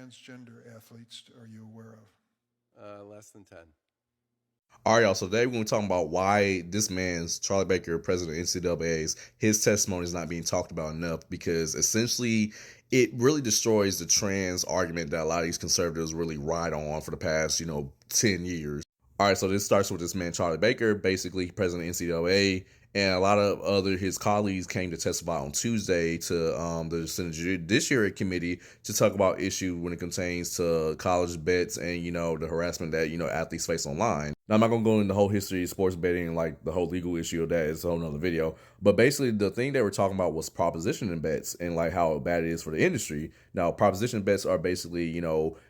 transgender athletes are you aware of? Less than 10. All right, y'all. So today we're going to talk about why this man's, Charlie Baker, president of NCAA's, his testimony is not being talked about enough, because essentially it really destroys the trans argument that a lot of these conservatives really ride on for the past, 10 years. All right, so this starts with this man, Charlie Baker, basically president of NCAA, and a lot of other his colleagues came to testify on Tuesday to the Senate Judiciary Committee to talk about issues when it contains to college bets and the harassment that athletes face online. Now, I'm not gonna go into the whole history of sports betting and like the whole legal issue of that. It's a whole nother video. But basically, the thing they were talking about was proposition bets and like how bad it is for the industry. Now, proposition bets are basically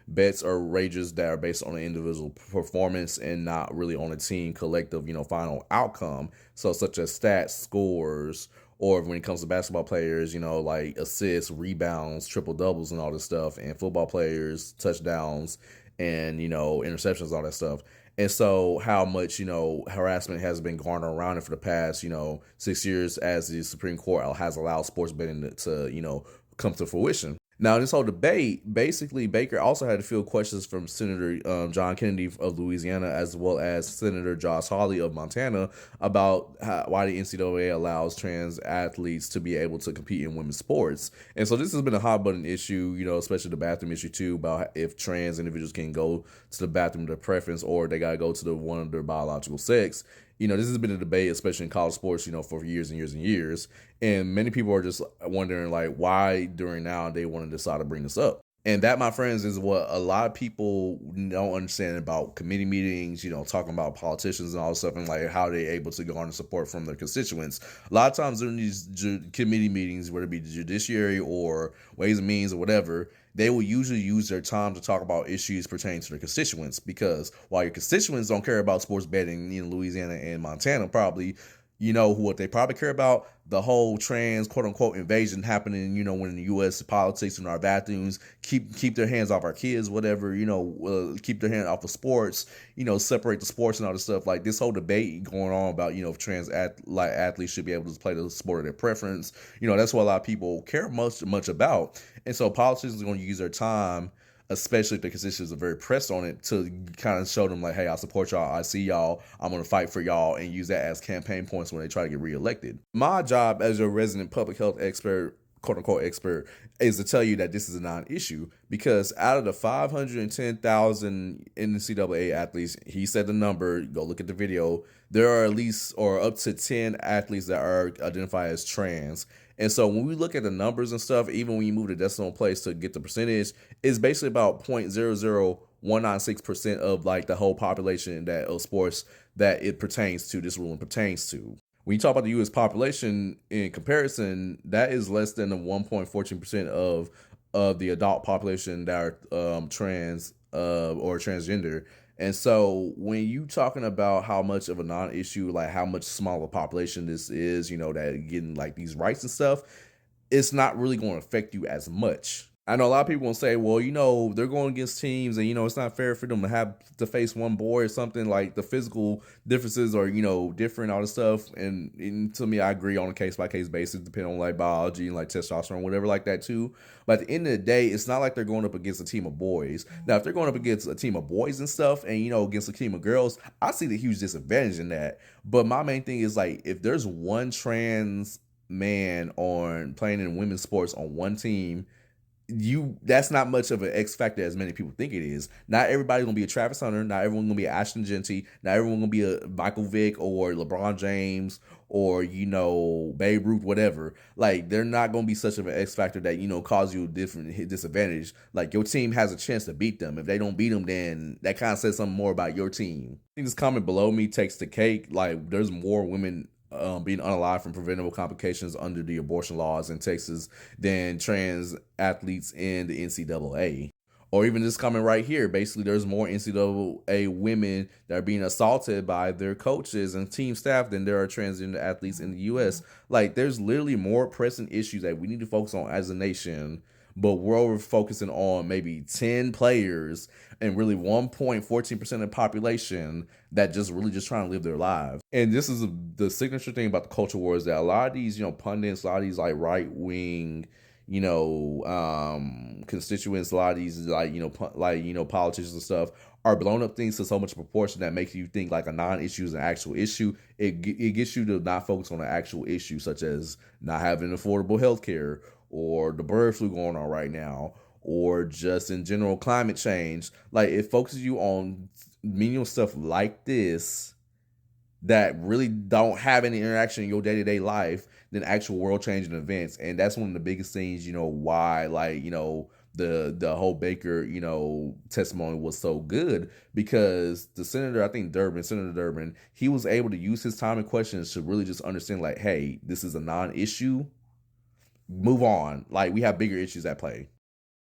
bets or wagers that are based on an individual performance and not really on a team collective final outcome. So such as stats, scores, or when it comes to basketball players, like assists, rebounds, triple doubles, and all this stuff, and football players, touchdowns, and interceptions, all that stuff. And so how much, harassment has been going around it for the past, 6 years as the Supreme Court has allowed sports betting to come to fruition. Now, this whole debate, basically, Baker also had to field questions from Senator John Kennedy of Louisiana, as well as Senator Josh Hawley of Montana, about why the NCAA allows trans athletes to be able to compete in women's sports. And so this has been a hot button issue, especially the bathroom issue too, about if trans individuals can go to the bathroom of their preference or they got to go to the one of their biological sex. This has been a debate, especially in college sports, for years and years and years. And many people are just wondering, like, why during now they want to decide to bring this up. And that, my friends, is what a lot of people don't understand about committee meetings, talking about politicians and all this stuff, and like how they're able to garner support from their constituents. A lot of times during these committee meetings, whether it be the judiciary or Ways and Means or whatever, they will usually use their time to talk about issues pertaining to their constituents, because while your constituents don't care about sports betting in Louisiana and Montana, probably, what they probably care about, the whole trans quote unquote invasion happening, when the U.S. politics in our bathrooms, keep their hands off our kids, whatever, keep their hand off of sports, separate the sports and all this stuff. Like this whole debate going on about, if trans athletes should be able to play the sport of their preference, that's what a lot of people care much about. And so politicians are going to use their time, especially if the constituents are very pressed on it, to kind of show them like, hey, I support y'all, I see y'all, I'm going to fight for y'all, and use that as campaign points when they try to get reelected. My job as your resident public health expert, quote unquote expert, is to tell you that this is a non-issue, because out of the 510,000 NCAA athletes, he said the number, go look at the video, there are at least or up to 10 athletes that are identified as trans. And so when we look at the numbers and stuff, even when you move the decimal place to get the percentage, it's basically about 0.00196% of like the whole population that of sports that it pertains to, this ruling pertains to. When you talk about the U.S. population in comparison, that is less than the 1.14% of the adult population that are trans or transgender. And so when you talking about how much of a non-issue, like how much smaller population this is, that getting like these rights and stuff, it's not really going to affect you as much. I know a lot of people will say, well, they're going against teams and, it's not fair for them to have to face one boy or something, like the physical differences are, different, all this stuff. And to me, I agree on a case by case basis, depending on like biology and like testosterone, whatever like that too. But at the end of the day, it's not like they're going up against a team of boys. Now, if they're going up against a team of boys and stuff and, against a team of girls, I see the huge disadvantage in that. But my main thing is like, if there's one trans man on playing in women's sports on one team, that's not much of an X factor as many people think it is. Not everybody's gonna be a Travis Hunter, not everyone's gonna be an Ashton Genty, not everyone's gonna be a Michael Vick or LeBron James or Babe Ruth, whatever. Like they're not gonna be such of an X factor that cause you a different disadvantage. Like your team has a chance to beat them. If they don't beat them, then that kind of says something more about your team. I think this comment below me takes the cake. Like there's more women being unalive from preventable complications under the abortion laws in Texas than trans athletes in the NCAA. Or even this comment right here, basically there's more NCAA women that are being assaulted by their coaches and team staff than there are transgender athletes in the US. Like there's literally more pressing issues that we need to focus on as a nation, but we're over focusing on maybe 10 players and really 1.14% of the population that just really just trying to live their lives. And this is the signature thing about the culture war, is that a lot of these, pundits, a lot of these like right wing, constituents, a lot of these politicians and stuff are blowing up things to so much proportion that makes you think like a non-issue is an actual issue. It gets you to not focus on an actual issue, such as not having affordable health care, or the bird flu going on right now, or just in general climate change. Like, it focuses you on menial stuff like this that really don't have any interaction in your day-to-day life than actual world-changing events. And that's one of the biggest things, why, the whole Baker, testimony was so good, because the Senator Durbin, he was able to use his time and questions to really just understand, like, hey, this is a non-issue. Move on. Like, we have bigger issues at play.